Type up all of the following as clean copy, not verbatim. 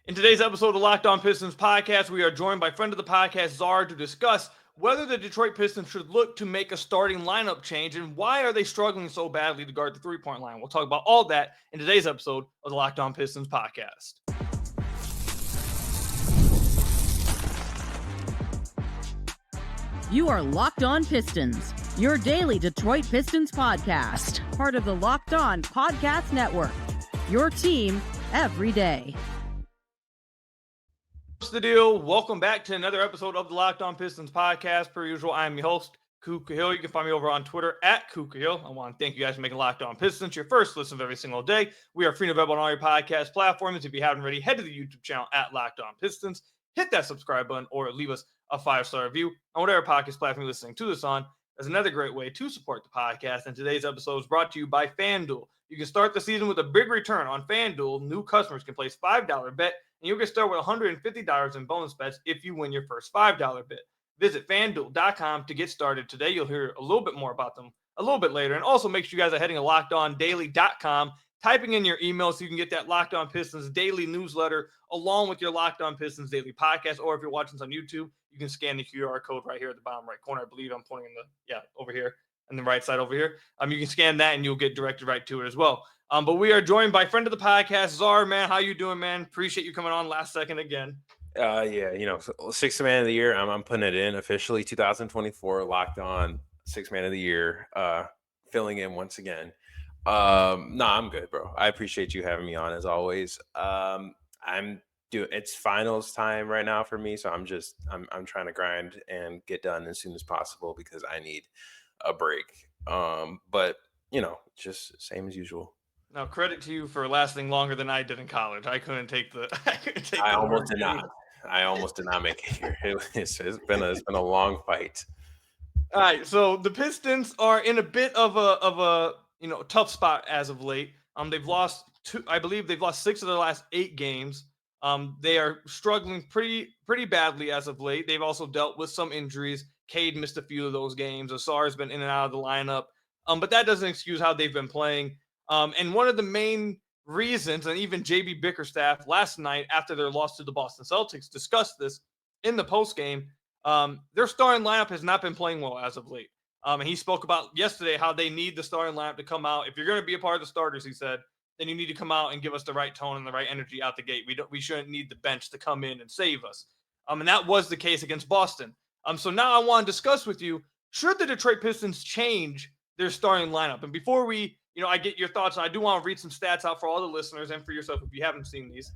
In today's episode of the Locked On Pistons podcast, we are joined by friend of the podcast, Zar, to discuss whether the Detroit Pistons should look to make a starting lineup change and why are they struggling so badly to guard the three-point line. We'll talk about all that in today's episode of the Locked On Pistons podcast. You are Locked On Pistons, your daily Detroit Pistons podcast, part of the Locked On Podcast Network, your team every day. What's the deal? Welcome back to another episode of the Locked On Pistons podcast. Per usual, I'm your host, Kuka Hill. You can find me over on Twitter at Kuka Hill. I want to thank you guys for making Locked On Pistons your first listen of every single day. We are free and available on all your podcast platforms. If you haven't already, head to the YouTube channel at Locked On Pistons. Hit that subscribe button or leave us a 5-star review on whatever podcast platform you're listening to this on. That's another great way to support the podcast. And today's episode is brought to you by FanDuel. You can start the season with a big return on FanDuel. New customers can place $5 bet, and you'll get started with $150 in bonus bets if you win your first $5 bet. Visit FanDuel.com to get started today. You'll hear a little bit more about them a little bit later. And also make sure you guys are heading to LockedOnDaily.com, typing in your email so you can get that Locked On Pistons daily newsletter along with your Locked On Pistons daily podcast. Or if you're watching this on YouTube, you can scan the QR code right here at the bottom right corner. I believe I'm pointing in over here on the right side over here. You can scan that and you'll get directed right to it as well. But we are joined by friend of the podcast, Zar, man. How you doing, man? Appreciate you coming on last second again. Sixth man of the year. I'm putting it in officially 2024, Locked On sixth man of the year, filling in once again. I'm good, bro. I appreciate you having me on as always. It's finals time right now for me, so I'm trying to grind and get done as soon as possible because I need a break. But just same as usual. Now, credit to you for lasting longer than I did in college. I couldn't take the. I almost did not. I almost did not make it here. It's been a long fight. All right, so the Pistons are in a bit of a tough spot as of late. They've lost I believe they've lost 6 of their last 8 games. They are struggling pretty badly as of late. They've also dealt with some injuries. Cade missed a few of those games. Ausar's been in and out of the lineup. But that doesn't excuse how they've been playing. And one of the main reasons, and even JB Bickerstaff last night after their loss to the Boston Celtics discussed this in the postgame, their starting lineup has not been playing well as of late. And he spoke about yesterday how they need the starting lineup to come out. If you're going to be a part of the starters, he said, then you need to come out and give us the right tone and the right energy out the gate. We shouldn't need the bench to come in and save us. And that was the case against Boston. So now I want to discuss with you, should the Detroit Pistons change their starting lineup? And before I get your thoughts, I do want to read some stats out for all the listeners and for yourself if you haven't seen these.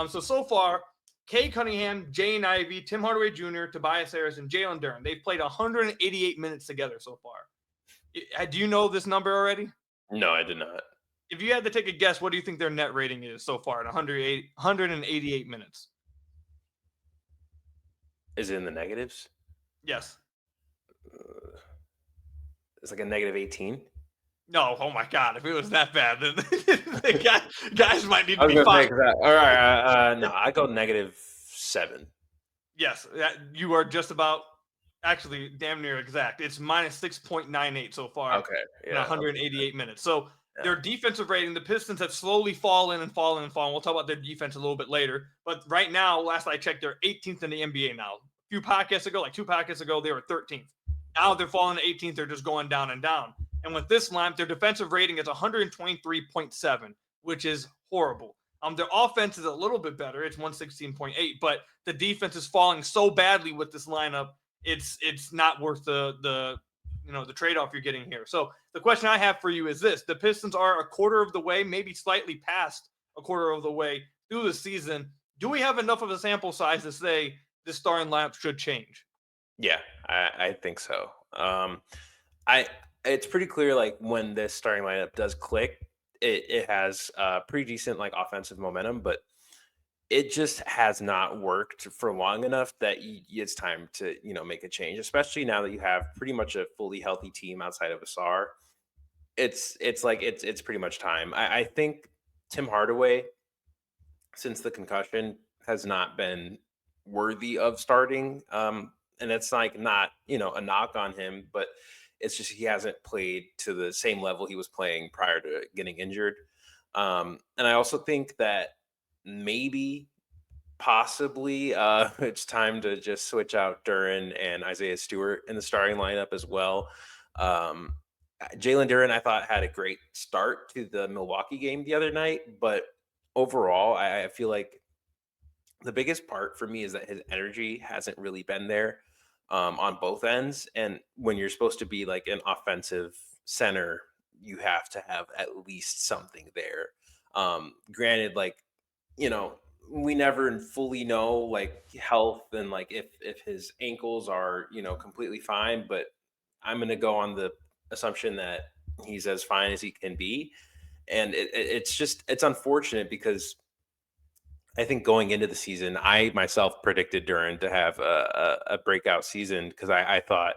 So far, Cade Cunningham, Jaden Ivy, Tim Hardaway Jr., Tobias Harris, and Jalen Duren, they've played 188 minutes together so far. Do you know this number already? No, I did not. If you had to take a guess, what do you think their net rating is so far at 188 minutes? Is it in the negatives? Yes. It's like a negative 18. No, oh my God! If it was that bad, then the guys might need to be fine. All right, no, I go -7. Yes, you are just about, actually, damn near exact. It's -6.98 so far. Okay, in 188 minutes. So their defensive rating, the Pistons have slowly fallen. We'll talk about their defense a little bit later. But right now, last I checked, they're 18th in the NBA now. A few podcasts ago, like 2 podcasts ago, they were 13th. Now they're falling to 18th. They're just going down and down. And with this lineup, their defensive rating is 123.7, which is horrible. Their offense is a little bit better. It's 116.8, but the defense is falling so badly with this lineup. It's not worth the trade-off you're getting here. So the question I have for you is this: the Pistons are a quarter of the way, maybe slightly past a quarter of the way through the season. Do we have enough of a sample size to say this starting lineup should change? Yeah, I think so. It's pretty clear, like, when this starting lineup does click, it has pretty decent, like, offensive momentum, but it just has not worked for long enough that it's time to, make a change, especially now that you have pretty much a fully healthy team outside of Ausar. It's pretty much time. I think Tim Hardaway, since the concussion, has not been worthy of starting. And it's like not, a knock on him, but it's just he hasn't played to the same level he was playing prior to getting injured. And I also think that maybe possibly it's time to just switch out Duren and Isaiah Stewart in the starting lineup as well. Um, Jalen Duren, I thought, had a great start to the Milwaukee game the other night, but overall, I feel like the biggest part for me is that his energy hasn't really been there on both ends. And when you're supposed to be like an offensive center, you have to have at least something there. Granted, like, you know, we never fully know like health and like if his ankles are, completely fine, but I'm gonna go on the assumption that he's as fine as he can be. And it's unfortunate because I think going into the season, I myself predicted Duran to have a breakout season because I thought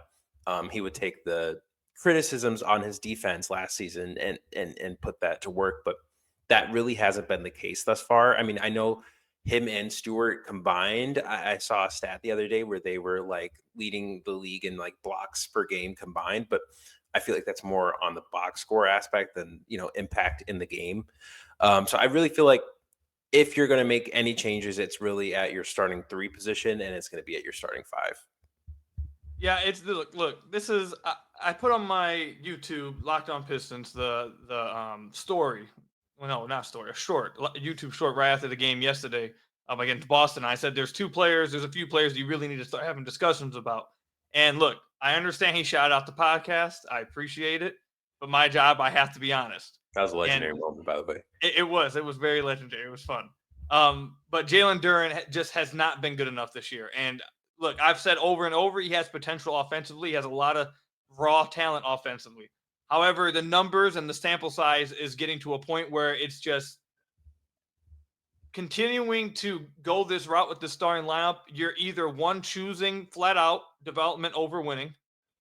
he would take the criticisms on his defense last season and put that to work. But that really hasn't been the case thus far. I mean, I know him and Stewart combined. I saw a stat the other day where they were like leading the league in like blocks per game combined, but I feel like that's more on the box score aspect than impact in the game. So I really feel like if you're going to make any changes, it's really at your starting 3 position, and it's going to be at your starting 5. Yeah, it's look. This is I put on my YouTube Locked On Pistons the story. Well, no, not story. A short YouTube short right after the game yesterday against Boston. I said there's 2 players. There's a few players you really need to start having discussions about. And look, I understand he shouted out the podcast. I appreciate it, but my job, I have to be honest. That was a legendary moment, by the way. It was very legendary. It was fun. But Jalen Duren just has not been good enough this year. And look, I've said over and over, he has potential offensively. He has a lot of raw talent offensively. However, the numbers and the sample size is getting to a point where it's just continuing to go this route with the starting lineup. You're either one choosing flat out development over winning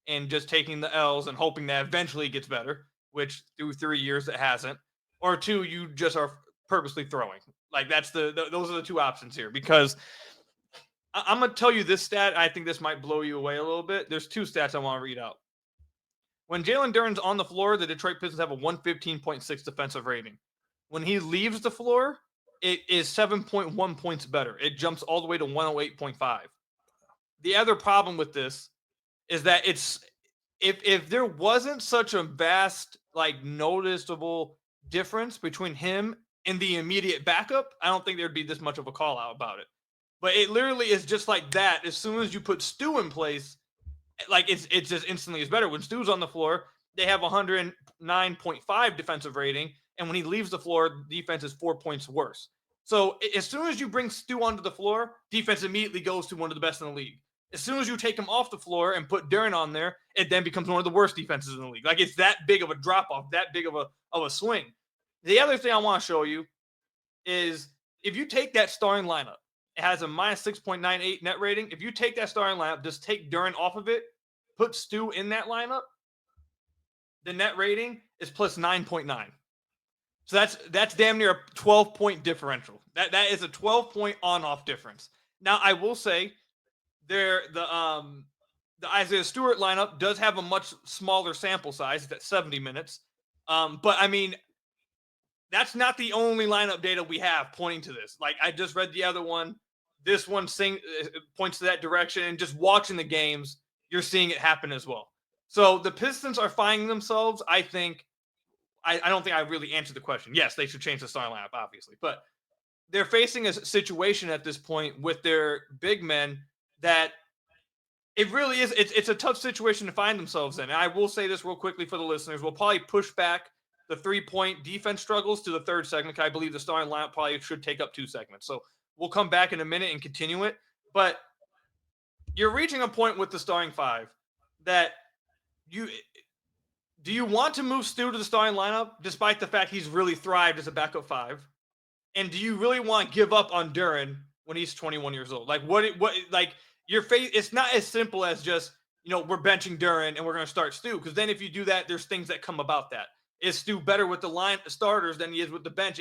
and just taking the L's and hoping that eventually it gets better, which through 3 years it hasn't, or 2, you just are purposely throwing. Like those are the 2 options here, because I'm going to tell you this stat. I think this might blow you away a little bit. There's 2 stats I want to read out. When Jalen Duren's on the floor, the Detroit Pistons have a 115.6 defensive rating. When he leaves the floor, it is 7.1 points better. It jumps all the way to 108.5. The other problem with this is that if there wasn't such a vast, like, noticeable difference between him and the immediate backup, I don't think there'd be this much of a call out about it. But it literally is just like that. As soon as you put Stu in place, like it's just instantly is better. When Stu's on the floor, they have 109.5 defensive rating, and when he leaves the floor, defense is 4 points worse. So as soon as you bring Stu onto the floor, defense immediately goes to one of the best in the league. As soon as you take him off the floor and put Duren on there, it then becomes one of the worst defenses in the league. Like, it's that big of a drop off, that big of a swing. The other thing I want to show you is if you take that starting lineup, it has a minus 6.98 net rating. If you take that starting lineup, just take Duren off of it, put Stu in that lineup, the net rating is plus 9.9. So that's damn near a 12-point differential. That is a 12-point on-off difference. Now, I will say the Isaiah Stewart lineup does have a much smaller sample size. It's at 70 minutes. But I mean, that's not the only lineup data we have pointing to this. Like, I just read the other one. This one points to that direction, and just watching the games, you're seeing it happen as well. So the Pistons are finding themselves, I think. I don't think I really answered the question. Yes, they should change the starting lineup, obviously. But they're facing a situation at this point with their big men that it really is. It's a tough situation to find themselves in. And I will say this real quickly for the listeners. We'll probably push back the 3-point defense struggles to the 3rd segment. I believe the starting lineup probably should take up 2 segments. So we'll come back in a minute and continue it. But you're reaching a point with the starting 5 that do you want to move Stu to the starting lineup despite the fact he's really thrived as a backup 5? And do you really want to give up on Duren when he's 21 years old? Like, like, your face, it's not as simple as just, we're benching Duren and we're going to start Stu. Because then if you do that, there's things that come about that. Is Stu better with the starters than he is with the bench?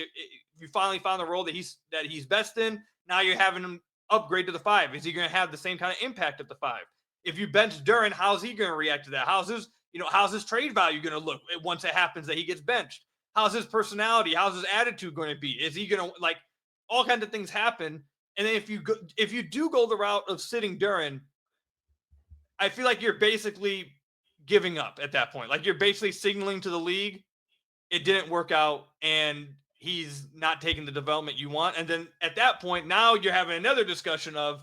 You finally found the role that he's best in. Now you're having him upgrade to the 5. Is he going to have the same kind of impact at the 5? If you bench Duren, how's he going to react to that? How's his trade value going to look once it happens that he gets benched? How's his personality? How's his attitude going to be? Is he going to, like, all kinds of things happen And then if you do go the route of sitting Duren, I feel like you're basically giving up at that point. Like you're basically signaling to the league it didn't work out and he's not taking the development you want. And then at that point, now you're having another discussion of,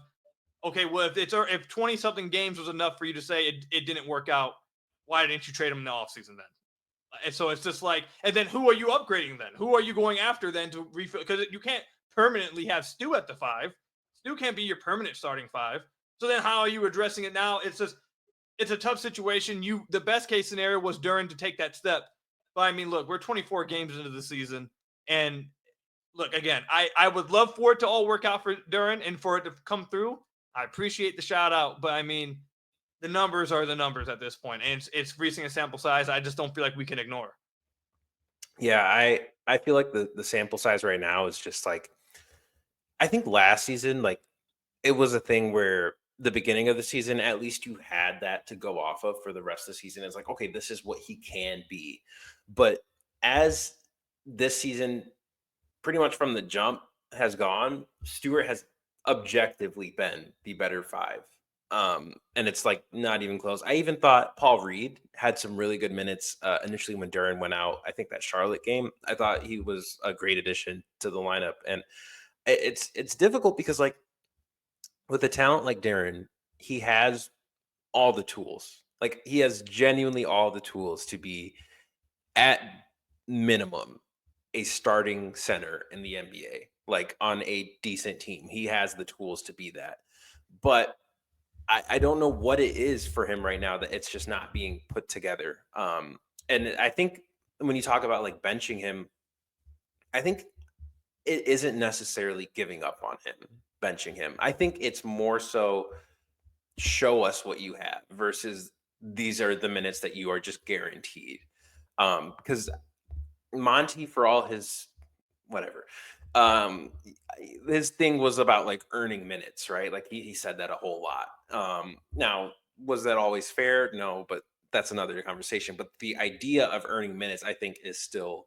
okay, well, if 20 something games was enough for you to say it didn't work out, why didn't you trade him in the offseason then? And so it's just like, and then who are you upgrading then? Who are you going after then to refill? Because you can't permanently have Stu at the 5. Stu can't be your permanent starting 5. So then how are you addressing it now? It's a tough situation. The best case scenario was Duren to take that step. But I mean, look, we're 24 games into the season. And look, again, I would love for it to all work out for Duren and for it to come through. I appreciate the shout out, but I mean, the numbers are the numbers at this point, and it's reaching a sample size I just don't feel like we can ignore. Yeah, I feel like the sample size right now is just like, I think last season, like it was a thing where the beginning of the season, at least you had that to go off of for the rest of the season. It's like, okay, this is what he can be. But as this season, pretty much from the jump has gone, Stewart has objectively been the better 5. And it's like not even close. I even thought Paul Reed had some really good minutes initially when Duren went out. I think that Charlotte game, I thought he was a great addition to the lineup. And it's difficult because like with a talent like Duren, he has all the tools. Like he has genuinely all the tools to be at minimum a starting center in the NBA, like on a decent team. He has the tools to be that. But I don't know what it is for him right now that it's just not being put together. And I think when you talk about like benching him, I think it isn't necessarily giving up on him, benching him. I think it's more so show us what you have versus these are the minutes that you are just guaranteed. Because Monty, for all his whatever, his thing was about like earning minutes, right? Like he said that a whole lot. Now, was that always fair? No, but that's another conversation. But the idea of earning minutes, I think, is still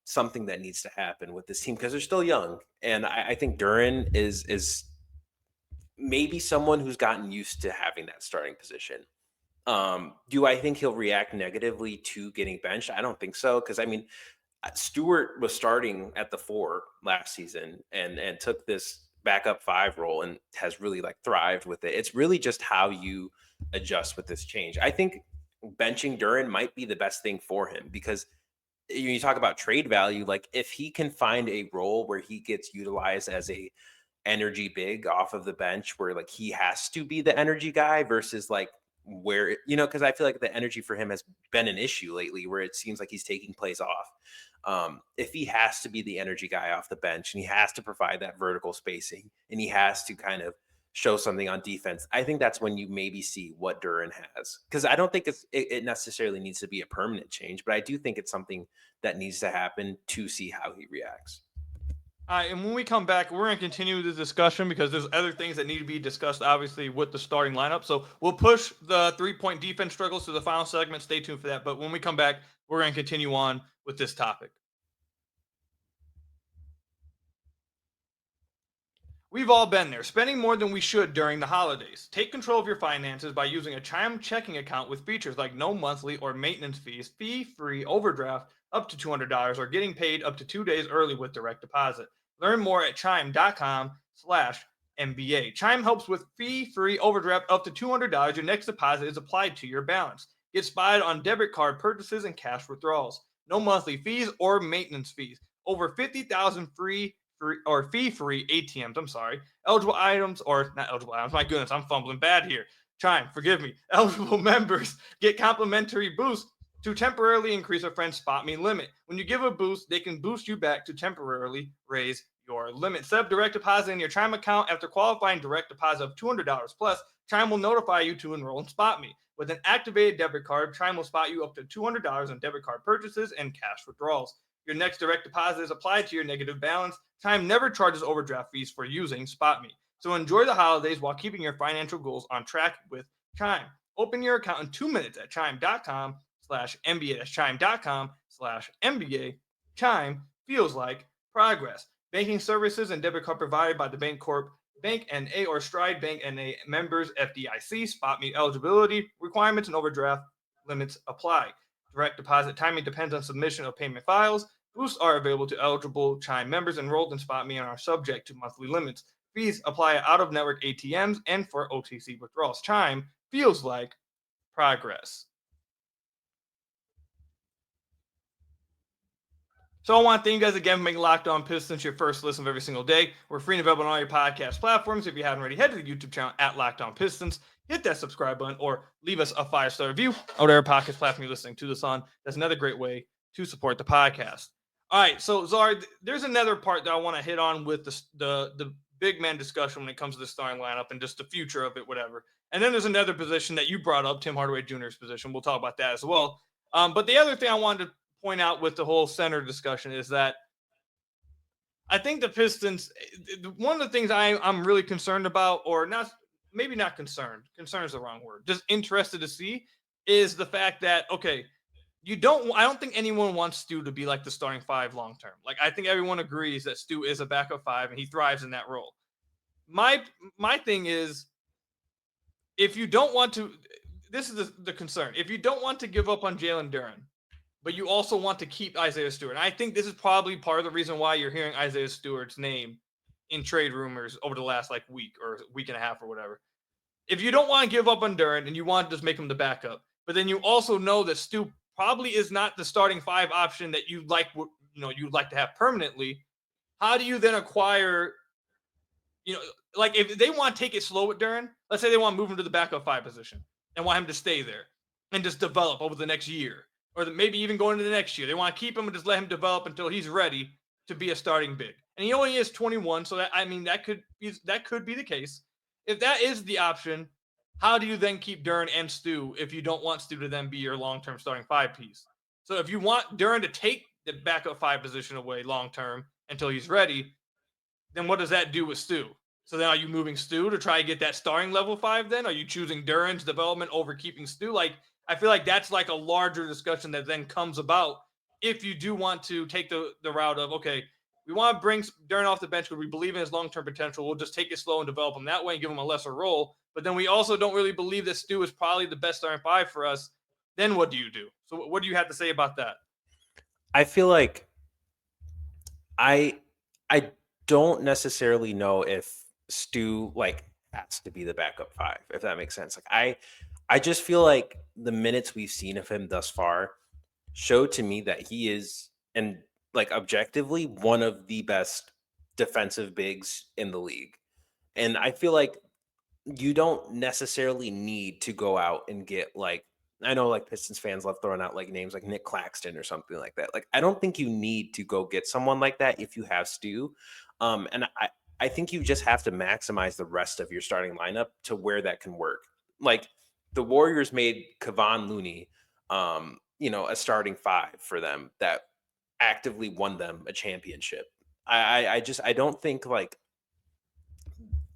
something that needs to happen with this team because they're still young. And I think Duren is maybe someone who's gotten used to having that starting position. Do I think he'll react negatively to getting benched? I don't think so. Because I mean, Stewart was starting at the 4 last season and took this backup 5 role and has really like thrived with it. It's really just how you adjust with this change. I think benching Duren might be the best thing for him because you talk about trade value. Like if he can find a role where he gets utilized as a energy big off of the bench where like he has to be the energy guy versus like where because I feel like the energy for him has been an issue lately where it seems like he's taking plays off. If he has to be the energy guy off the bench and he has to provide that vertical spacing and he has to kind of show something on defense, I think that's when you maybe see what Duren has. Because I don't think it necessarily needs to be a permanent change, but I do think it's something that needs to happen to see how he reacts. All right, and when we come back, we're going to continue the discussion because there's other things that need to be discussed, obviously, with the starting lineup. So we'll push the 3-point defense struggles to the final segment. Stay tuned for that. But when we come back, we're going to continue on with this topic. We've all been there, spending more than we should during the holidays. Take control of your finances by using a Chime checking account with features like no monthly or maintenance fees, fee-free overdraft up to $200, or getting paid up to 2 days early with direct deposit. Learn more at chime.com/MBA. Chime helps with fee-free overdraft up to $200. Your next deposit is applied to your balance. Get spotted on debit card purchases and cash withdrawals. No monthly fees or maintenance fees. Over 50,000 fee-free ATMs. I'm sorry. Eligible items or not eligible items. My goodness, I'm fumbling bad here. Chime, forgive me. Eligible members get complimentary boosts to temporarily increase a friend's spot me limit. When you give a boost, they can boost you back to temporarily raise your limit. Set up direct deposit in your Chime account. After qualifying direct deposit of $200 plus, Chime will notify you to enroll in Spot Me. With an activated debit card, Chime will spot you up to $200 on debit card purchases and cash withdrawals. Your next direct deposit is applied to your negative balance. Chime never charges overdraft fees for using Spot Me. So enjoy the holidays while keeping your financial goals on track with Chime. Open your account in 2 minutes at chime.com/MBA. That's chime.com/MBA. Chime feels like progress. Banking services and debit card provided by the Bancorp Bank NA or Stride Bank NA members FDIC. Spot me eligibility requirements and overdraft limits apply. Direct deposit timing depends on submission of payment files. Boosts are available to eligible Chime members enrolled in Spot Me and are subject to monthly limits. Fees apply at out-of-network ATMs and for OTC withdrawals. Chime feels like progress. So I want to thank you guys again for making Locked On Pistons your first listen of every single day. We're free and available on all your podcast platforms. If you haven't already, head to the YouTube channel at Locked On Pistons. Hit that subscribe button or leave us a 5-star review on whatever podcast platform you're listening to this on. That's another great way to support the podcast. All right, so Czar, there's another part that I want to hit on with the big man discussion when it comes to the starting lineup and just the future of it, whatever. And then there's another position that you brought up, Tim Hardaway Jr.'s position. We'll talk about that as well. But the other thing I wanted to point out with the whole center discussion is that I think the Pistons, one of the things I'm really concerned about, or not, maybe not concerned, concern is the wrong word, just interested to see, is the fact that, okay, I don't think anyone wants Stu to be like the starting five long term. Like, I think everyone agrees that Stu is a backup five and he thrives in that role. My thing is, if you don't want to, this is the concern. If you don't want to give up on Jalen Duren, but you also want to keep Isaiah Stewart. And I think this is probably part of the reason why you're hearing Isaiah Stewart's name in trade rumors over the last week or week and a half or whatever. If you don't want to give up on Duren and you want to just make him the backup, but then you also know that Stu probably is not the starting five option that you'd like to have permanently, how do you then acquire, if they want to take it slow with Duren, let's say they want to move him to the backup five position and want him to stay there and just develop over the next year. Or maybe even going into the next year. They want to keep him and just let him develop until he's ready to be a starting big. And he only is 21, so that could be the case. If that is the option, how do you then keep Duren and Stu if you don't want Stu to then be your long-term starting five piece? So if you want Duren to take the backup five position away long-term until he's ready, then what does that do with Stu? So then are you moving Stu to try to get that starting level five then? Are you choosing Duren's development over keeping Stu? I feel like that's a larger discussion that then comes about if you do want to take the route of, okay, we want to bring Duren off the bench because we believe in his long-term potential. We'll just take it slow and develop him that way and give him a lesser role. But then we also don't really believe that Stu is probably the best starting five for us. Then what do you do? So what do you have to say about that? I feel like I don't necessarily know if Stu has to be the backup five, if that makes sense. I just feel like the minutes we've seen of him thus far show to me that he is, and objectively, one of the best defensive bigs in the league. And I feel like you don't necessarily need to go out and get I know Pistons fans love throwing out names like Nick Claxton or something like that. I don't think you need to go get someone like that if you have Stu. And I think you just have to maximize the rest of your starting lineup to where that can work. The Warriors made Kevon Looney, a starting five for them that actively won them a championship. I don't think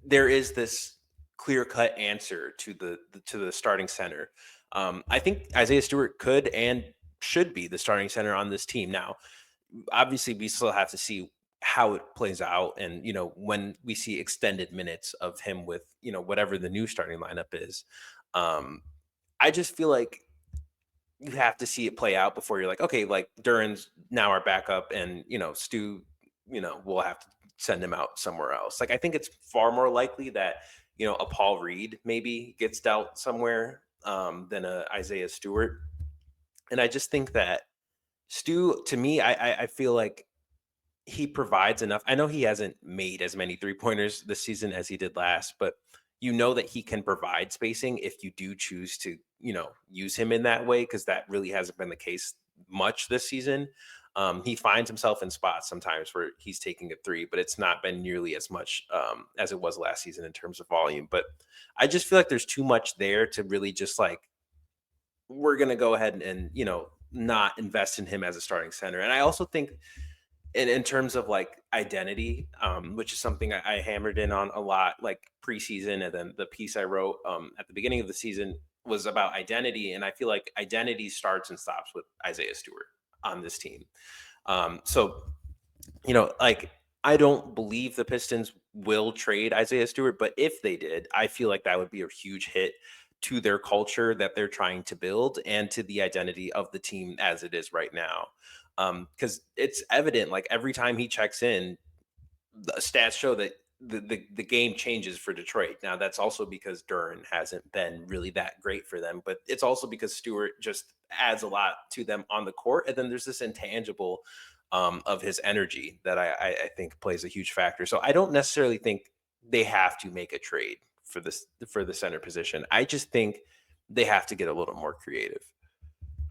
there is this clear-cut answer to the starting center. I think Isaiah Stewart could and should be the starting center on this team. Now, obviously, we still have to see how it plays out, and when we see extended minutes of him with whatever the new starting lineup is. I just feel like you have to see it play out before you're okay, Duren's now our backup, and Stu, we'll have to send him out somewhere else. I think it's far more likely that a Paul Reed maybe gets dealt somewhere than a Isaiah Stewart. And I just think that Stu, to me, I feel like he provides enough. I know he hasn't made as many 3-pointers this season as he did last, but that he can provide spacing if you do choose to, use him in that way, because that really hasn't been the case much this season. He finds himself in spots sometimes where he's taking a three, but it's not been nearly as much as it was last season in terms of volume. But I just feel like there's too much there to really just we're going to go ahead and not invest in him as a starting center. And I also think in terms of identity, which is something I hammered in on a lot, preseason, and then the piece I wrote at the beginning of the season was about identity. And I feel like identity starts and stops with Isaiah Stewart on this team. So I don't believe the Pistons will trade Isaiah Stewart, but if they did, I feel like that would be a huge hit to their culture that they're trying to build and to the identity of the team as it is right now. Because it's evident, like every time he checks in, the stats show that the game changes for Detroit. Now that's also because Duren hasn't been really that great for them, but it's also because Stewart just adds a lot to them on the court. And then there's this intangible of his energy that I think plays a huge factor. So I don't necessarily think they have to make a trade for the center position. I just think they have to get a little more creative.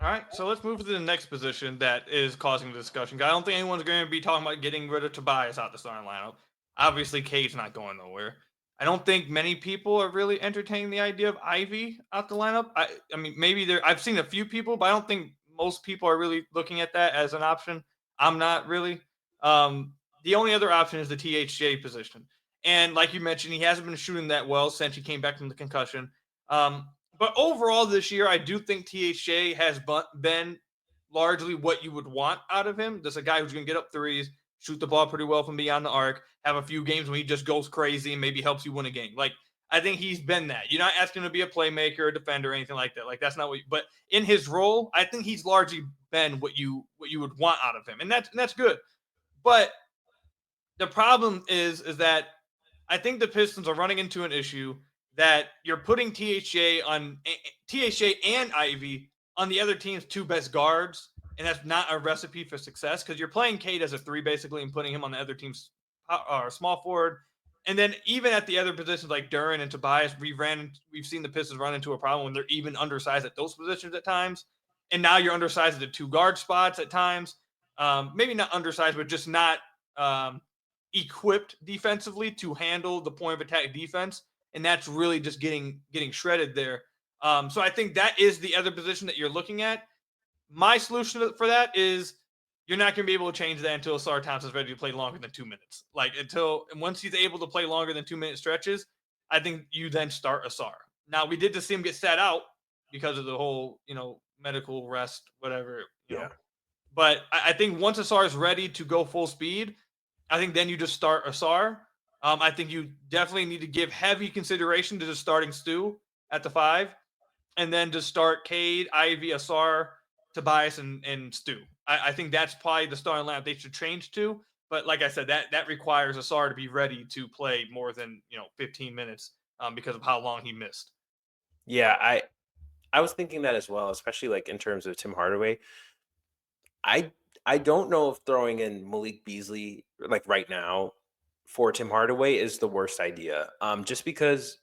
All right, so let's move to the next position that is causing the discussion. I don't think anyone's going to be talking about getting rid of Tobias out the starting lineup. Obviously, Cade's not going nowhere. I don't think many people are really entertaining the idea of Ivy out the lineup. I mean, maybe there. I've seen a few people, but I don't think most people are really looking at that as an option. I'm not really. The only other option is the THJ position, and like you mentioned, he hasn't been shooting that well since he came back from the concussion. But overall this year, I do think THJ has been largely what you would want out of him. Just a guy who's going to get up threes, shoot the ball pretty well from beyond the arc, have a few games when he just goes crazy and maybe helps you win a game. Like, I think he's been that. You're not asking him to be a playmaker, a defender, or anything like that. Like, that's not what but in his role, I think he's largely been what you would want out of him. And that's good. But the problem is that I think the Pistons are running into an issue that you're putting THJ and Ivy on the other team's two best guards, and that's not a recipe for success because you're playing Cade as a three basically and putting him on the other team's small forward. And then even at the other positions like Duren and Tobias, we've seen the Pistons run into a problem when they're even undersized at those positions at times. And now you're undersized at the two guard spots at times. Maybe not undersized, but just not equipped defensively to handle the point of attack defense. And that's really just getting shredded there. So I think that is the other position that you're looking at. My solution for that is you're not going to be able to change that until Ausar Thompson is ready to play longer than 2 minutes. Once he's able to play longer than 2 minute stretches, I think you then start Ausar. Now we did just see him get sat out because of the whole, medical rest, whatever. But I think once Ausar is ready to go full speed, I think then you just start Ausar. I think you definitely need to give heavy consideration to just starting Stu at the 5, and then just start Cade, Ivy, Ausar, Tobias, and Stu. I think that's probably the starting lineup they should change to. But like I said, that requires Ausar to be ready to play more than 15 minutes because of how long he missed. Yeah, I was thinking that as well, especially like in terms of Tim Hardaway. I don't know if throwing in Malik Beasley like right now for Tim Hardaway is the worst idea. Just because,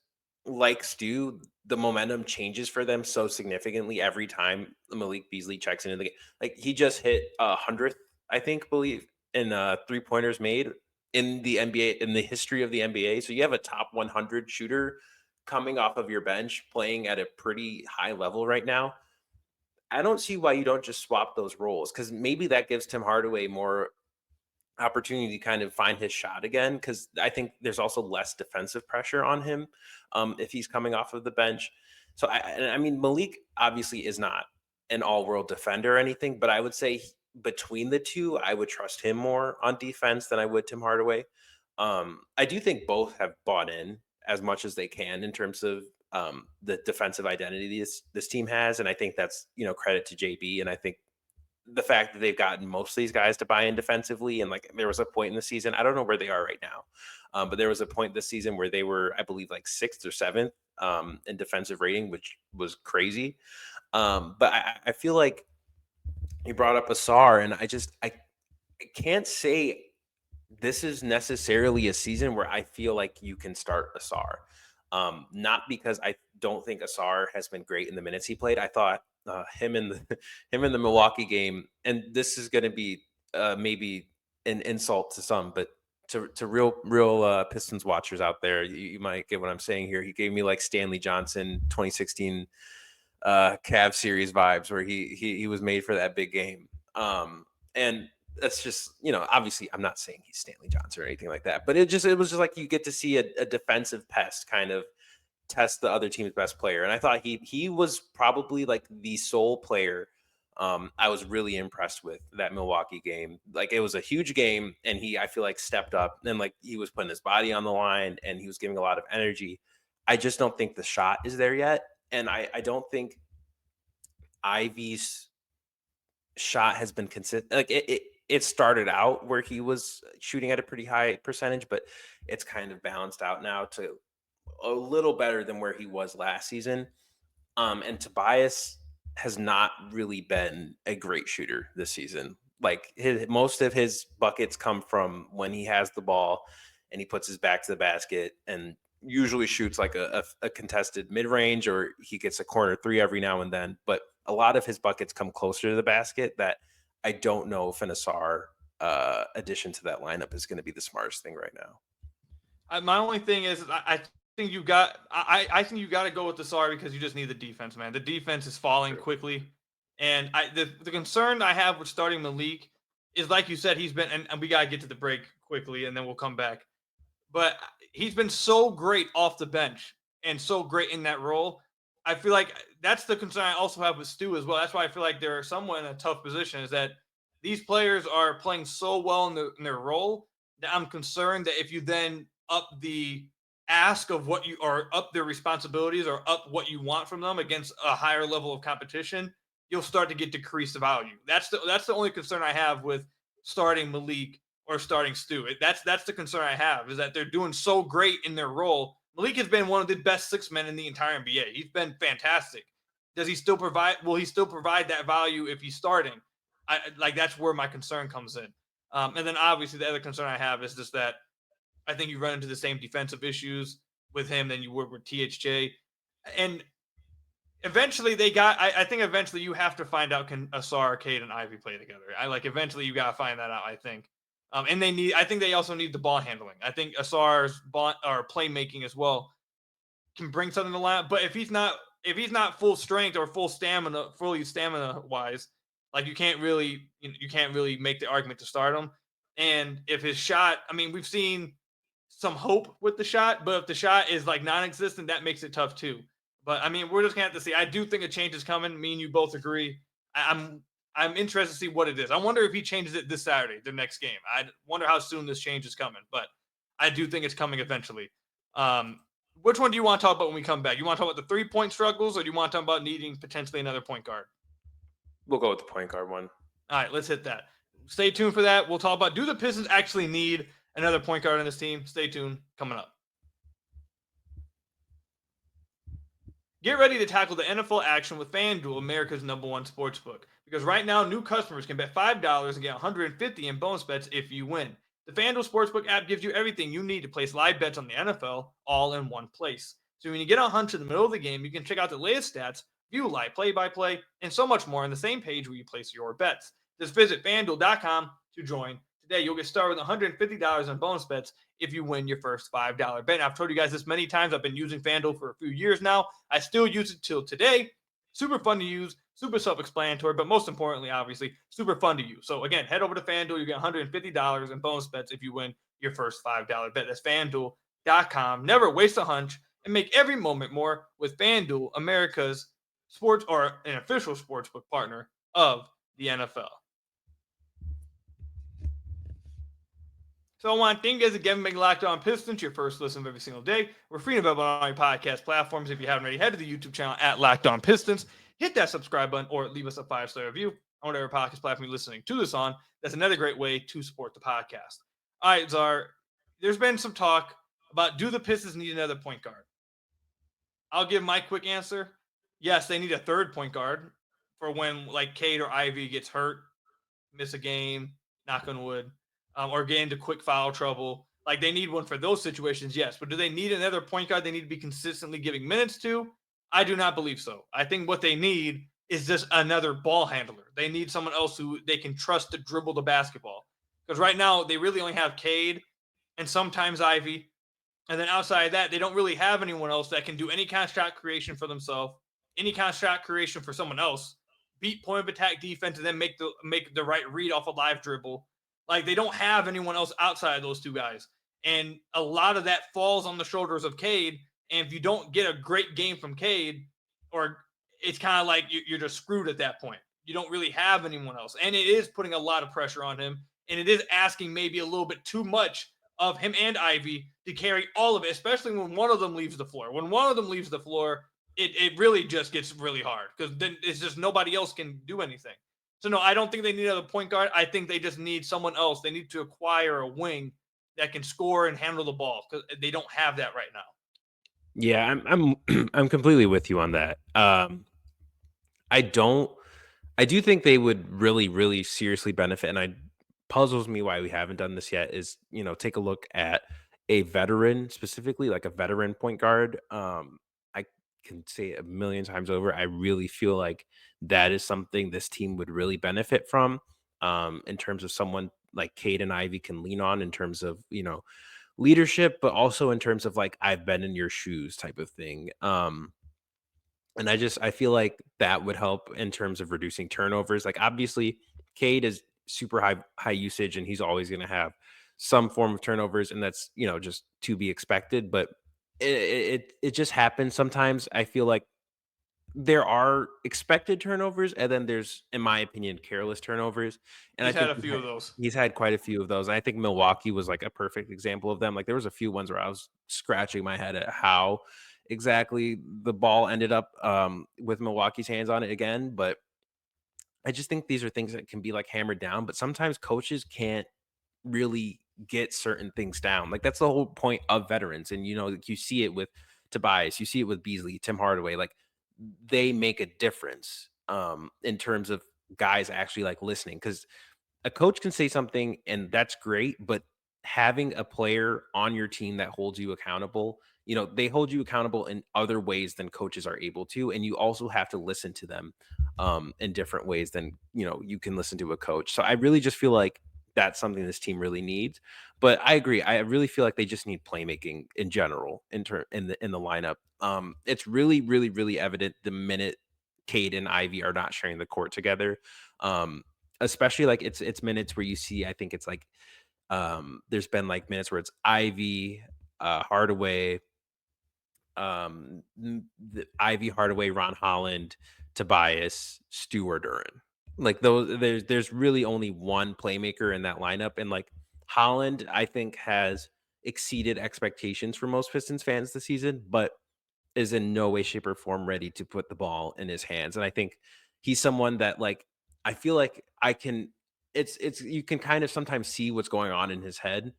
like Stu, the momentum changes for them so significantly every time Malik Beasley checks into the game. Like he just hit 100th, I believe, in 3-pointers made in the NBA, in the history of the NBA. So you have a top 100 shooter coming off of your bench playing at a pretty high level right now. I don't see why you don't just swap those roles, because maybe that gives Tim Hardaway more opportunity to kind of find his shot again, because I think there's also less defensive pressure on him if he's coming off of the bench. So I mean, Malik obviously is not an all-world defender or anything, but I would say between the two, I would trust him more on defense than I would Tim Hardaway. I do think both have bought in as much as they can in terms of the defensive identity this team has, and I think that's credit to JB. And I think the fact that they've gotten most of these guys to buy in defensively, and like there was a point in the season, I don't know where they are right now, but there was a point this season where they were, I believe, like 6th or 7th in defensive rating, which was crazy. But I feel like you brought up Ausar, and I can't say this is necessarily a season where I feel like you can start Ausar. Not because I don't think Ausar has been great in the minutes he played. I thought him in the Milwaukee game, and this is going to be maybe an insult to some, but to real Pistons watchers out there, you might get what I'm saying here. He gave me like Stanley Johnson 2016 Cavs series vibes, where he was made for that big game. And that's just, obviously I'm not saying he's Stanley Johnson or anything like that, but it was just like you get to see a defensive pest kind of test the other team's best player. And I thought he was probably like the sole player I was really impressed with that Milwaukee game. Like, it was a huge game, and I feel like, stepped up, and like, he was putting his body on the line, and he was giving a lot of energy. I just don't think the shot is there yet, and I don't think Ivy's shot has been consistent. Like, it started out where he was shooting at a pretty high percentage, but it's kind of balanced out now to a little better than where he was last season. And Tobias has not really been a great shooter this season. Like, most of his buckets come from when he has the ball and he puts his back to the basket and usually shoots like a contested mid-range, or he gets a corner three every now and then. But a lot of his buckets come closer to the basket that I don't know if an Ausar addition to that lineup is going to be the smartest thing right now. My only thing is, I think you got. I think you got to go with Ausar because you just need the defense, man. The defense is falling quickly, and the concern I have with starting Malik is, like you said, he's been, and we got to get to the break quickly, and then we'll come back. But he's been so great off the bench and so great in that role. I feel like that's the concern I also have with Stu as well. That's why I feel like they're somewhat in a tough position, is that these players are playing so well in their role that I'm concerned that if you then up the ask of what you, or up their responsibilities, or up what you want from them against a higher level of competition, you'll start to get decreased value. That's the only concern I have with starting Malik or starting Stu. That's the concern I have, is that they're doing so great in their role. Malik has been one of the best six men in the entire NBA. He's been fantastic. Does he still provide? Will he still provide that value if he's starting? That's where my concern comes in. And then obviously the other concern I have is just that I think you run into the same defensive issues with him than you would with THJ. And eventually I think eventually you have to find out, can Ausar, Cade, and Ivy play together. Eventually you got to find that out, I think. And I think they also need the ball handling. I think Asar's ball or playmaking as well can bring something to the line. But if he's not full strength or fully stamina wise, like, you can't really make the argument to start him. And if his shot, we've seen some hope with the shot, but if the shot is like non-existent, that makes it tough too. But we're just gonna have to see. I do think a change is coming. Me and you both agree. I'm interested to see what it is. I wonder if he changes it this Saturday, the next game. I wonder how soon this change is coming, but I do think it's coming eventually. Which one do you want to talk about when we come back? You want to talk about the 3-point struggles, or do you want to talk about needing potentially another point guard? We'll go with the point guard one. All right, let's hit that. Stay tuned for that. We'll talk about, do the Pistons actually need another point guard on this team? Stay tuned. Coming up. Get ready to tackle the NFL action with FanDuel, America's #1 sportsbook. Because right now, new customers can bet $5 and get $150 in bonus bets if you win. The FanDuel Sportsbook app gives you everything you need to place live bets on the NFL all in one place. So when you get a hunch in the middle of the game, you can check out the latest stats, view live play-by-play, and so much more on the same page where you place your bets. Just visit FanDuel.com to join today. You'll get started with $150 in bonus bets if you win your first $5 bet. And I've told you guys this many times. I've been using FanDuel for a few years now. I still use it till today. Super fun to use, super self-explanatory, but most importantly, obviously, super fun to use. So again, head over to FanDuel. You get $150 in bonus bets if you win your first $5 bet. That's FanDuel.com. Never waste a hunch and make every moment more with FanDuel, America's sports, or an official sportsbook partner of the NFL. So I want to thank you guys again for making Locked On Pistons your first listen of every single day. We're free and available on all your podcast platforms. If you haven't already, head to the YouTube channel at Locked On Pistons. Hit that subscribe button or leave us a 5-star review on whatever podcast platform you're listening to this on. That's another great way to support the podcast. All right, Czar, there's been some talk about, do the Pistons need another point guard? I'll give my quick answer. Yes, they need a third point guard for when, like, Cade or Ivy gets hurt, miss a game, knock on wood, or get into quick foul trouble. Like, they need one for those situations, yes. But do they need another point guard they need to be consistently giving minutes to? I do not believe so. I think what they need is just another ball handler. They need someone else who they can trust to dribble the basketball. Because right now, they really only have Cade and sometimes Ivy. And then outside of that, they don't really have anyone else that can do any kind of shot creation for themselves, any kind of shot creation for someone else, beat point of attack defense, and then make the right read off a live dribble. Like, they don't have anyone else outside of those two guys. And a lot of that falls on the shoulders of Cade. And if you don't get a great game from Cade, or it's kind of like you're just screwed at that point. you don't really have anyone else. And it is putting a lot of pressure on him. And it is asking maybe a little bit too much of him and Ivy to carry all of it, especially when one of them leaves the floor. When one of them leaves the floor, it really just gets really hard because then it's just nobody else can do anything. So, no, I don't think they need another point guard. I think they just need someone else. They need to acquire a wing that can score and handle the ball because they don't have that right now. Yeah, I'm I'm completely with you on that. I do think they would really, really seriously benefit, and I puzzles me why we haven't done this yet is, take a look at a veteran, specifically like a veteran point guard. I can say it a million times over. I really feel like that is something this team would really benefit from. In terms of someone like Cade and Ivy can lean on in terms of, leadership, but also in terms of like I've been in your shoes type of thing. And I feel like that would help in terms of reducing turnovers. Like obviously, Cade is super high usage, and he's always going to have some form of turnovers, and that's just to be expected. But it just happens sometimes. I feel like there are expected turnovers, and then there's, in my opinion, careless turnovers. And I He's had think a few of those. he's had quite a few of those. And I think Milwaukee was like a perfect example of them. Like there was a few ones where I was scratching my head at how exactly the ball ended up with Milwaukee's hands on it again. But I just think these are things that can be like hammered down. But sometimes coaches can't really get certain things down. Like that's the whole point of veterans. And like, you see it with Tobias, you see it with Beasley, Tim Hardaway. Like they make a difference in terms of guys actually like listening, because a coach can say something and that's great, but having a player on your team that holds you accountable, they hold you accountable in other ways than coaches are able to, and you also have to listen to them in different ways than you can listen to a coach. So I really just feel like that's something this team really needs. But I agree. I really feel like they just need playmaking in general in the lineup. It's really, really, really evident the minute Cade and Ivy are not sharing the court together. Especially like it's minutes where you see, I think it's like there's been like minutes where it's Ivy, Hardaway, Ivy, Hardaway, Ron Holland, Tobias, Stewart, Duren. Like those, there's really only one playmaker in that lineup, and like Holland, I think has exceeded expectations for most Pistons fans this season, but is in no way, shape, or form ready to put the ball in his hands. And I think he's someone that like I feel like I can. It's you can kind of sometimes see what's going on in his head,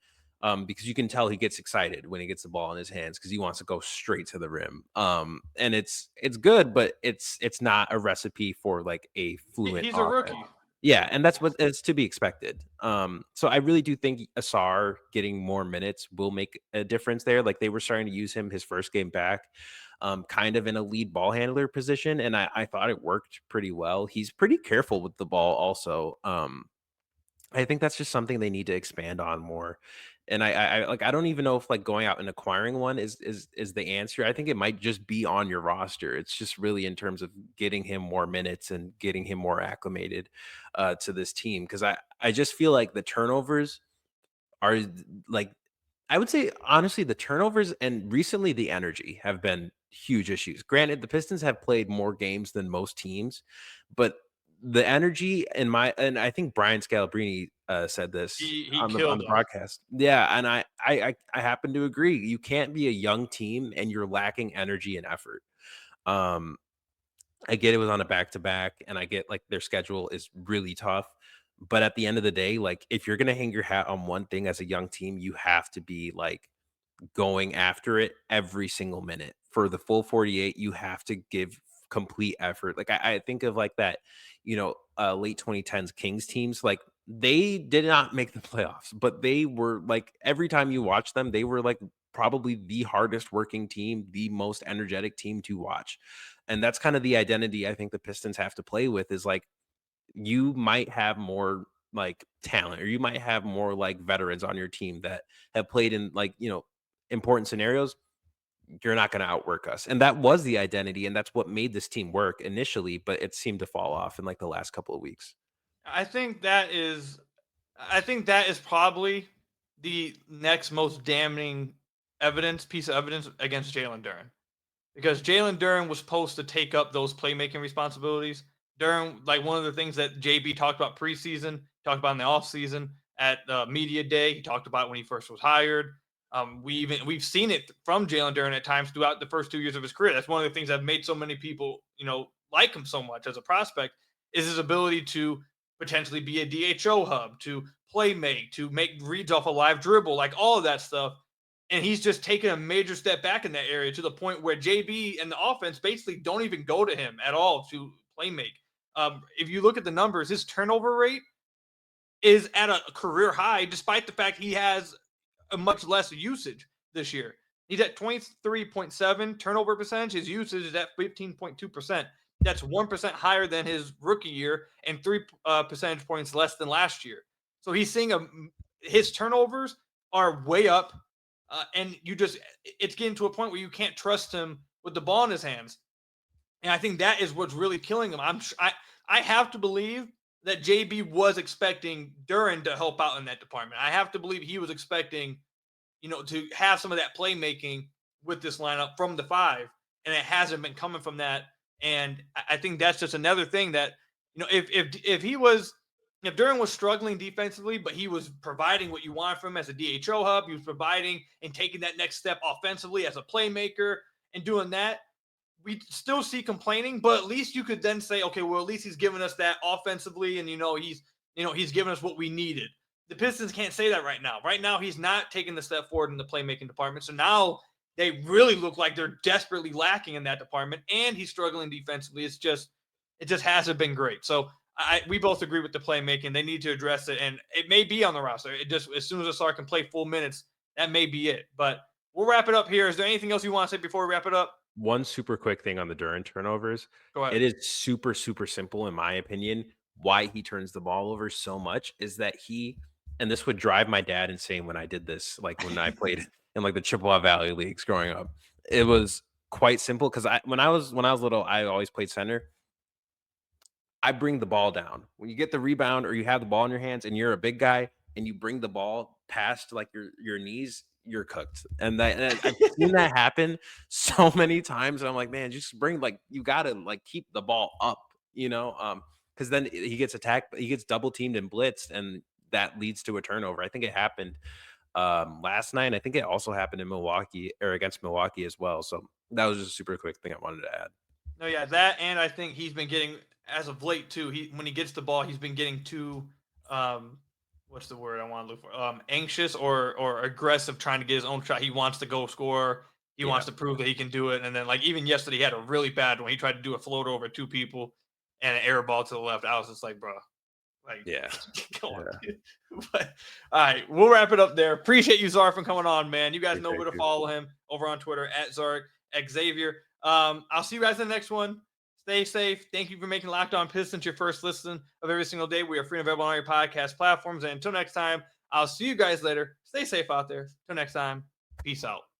because you can tell he gets excited when he gets the ball in his hands because he wants to go straight to the rim. And it's good, but it's not a recipe for like a fluent He's a offense. rookie. Yeah, and that's what is to be expected. So I really do think Ausar getting more minutes will make a difference there. Like they were starting to use him his first game back, kind of in a lead ball handler position, and I thought it worked pretty well. He's pretty careful with the ball, also. I think that's just something they need to expand on more. And I like I don't even know if like going out and acquiring one is the answer. I think it might just be on your roster. It's just really in terms of getting him more minutes and getting him more acclimated to this team. Because I just feel like the turnovers are like I would say honestly the turnovers and recently the energy have been huge issues. Granted, the Pistons have played more games than most teams, but the energy and I think Brian Scalabrine said this He on killed the them. broadcast. Yeah, and I happen to agree. You can't be a young team and you're lacking energy and effort. Um, I get it was on a back to back, and I get like their schedule is really tough. But at the end of the day, like if you're gonna hang your hat on one thing as a young team, you have to be like going after it every single minute for the full 48. You have to give complete effort. Like I think of like that, late 2010s Kings teams. Like they did not make the playoffs, but they were like every time you watch them, they were like probably the hardest working team, the most energetic team to watch. And that's kind of the identity I think the Pistons have to play with is like you might have more like talent or you might have more like veterans on your team that have played in like, important scenarios. You're not going to outwork us. And that was the identity. And that's what made this team work initially, but it seemed to fall off in like the last couple of weeks. I think that is probably the next most damning piece of evidence against Jalen Duren. Because Jalen Duren was supposed to take up those playmaking responsibilities Duren, like one of the things that JB talked about preseason, talked about in the offseason at media day, he talked about when he first was hired. We've seen it from Jalen Duren at times throughout the first 2 years of his career. That's one of the things that made so many people, like him so much as a prospect, is his ability to potentially be a DHO hub, to play make, to make reads off a live dribble, like all of that stuff. And he's just taken a major step back in that area to the point where JB and the offense basically don't even go to him at all to play make. If you look at the numbers, his turnover rate is at a career high, despite the fact he has a much less usage this year. He's at 23.7 turnover percentage. His usage is at 15.2%. That's 1% higher than his rookie year and 3 percentage points less than last year. So he's seeing his turnovers are way up, and it's getting to a point where you can't trust him with the ball in his hands. And I think that is what's really killing him. I have to believe that JB was expecting Duren to help out in that department. I have to believe he was expecting, to have some of that playmaking with this lineup from the 5, and it hasn't been coming from that. And I think that's just another thing that, if Duren was struggling defensively, but he was providing what you want from him as a DHO hub, he was providing and taking that next step offensively as a playmaker and doing that, we still see complaining, but at least you could then say, okay, well, at least he's giving us that offensively, and he's giving us what we needed. The Pistons can't say that right now. Right now, he's not taking the step forward in the playmaking department. So now they really look like they're desperately lacking in that department, and he's struggling defensively. It just hasn't been great. So we both agree with the playmaking. They need to address it, and it may be on the roster. It just, as soon as Ausar can play full minutes, that may be it. But we'll wrap it up here. Is there anything else you want to say before we wrap it up? One super quick thing on the Duren turnovers. Go ahead. It is super, super simple, in my opinion. Why he turns the ball over so much is that and this would drive my dad insane when I did this, like when I played in like the Chippewa Valley leagues growing up. It was quite simple because when I was little, I always played center. I bring the ball down. When you get the rebound or you have the ball in your hands and you're a big guy and you bring the ball past like your knees, you're cooked. And I've seen that happen so many times. And I'm like, man, just you gotta like keep the ball up, because then he gets attacked, he gets double teamed and blitzed, and that leads to a turnover. I think it happened last night. I think it also happened in Milwaukee or against Milwaukee as well. So that was just a super quick thing I wanted to add. No, yeah, that, and I think he's been getting, as of late too, when he gets the ball, he's been getting too what's the word I want to look for? Anxious or aggressive, trying to get his own shot. He wants to go score. He wants to prove that he can do it. And then, like, even yesterday, he had a really bad one. He tried to do a floater over 2 people and an air ball to the left. I was just like, bro, like, come on. But all right, we'll wrap it up there. Appreciate you, Zar, for coming on, man. You guys know where to follow him over on Twitter at ZarkXavier. I'll see you guys in the next one. Stay safe. Thank you for making Locked On Pistons your first listen of every single day. We are free and available on all your podcast platforms. And until next time, I'll see you guys later. Stay safe out there. Until next time, peace out.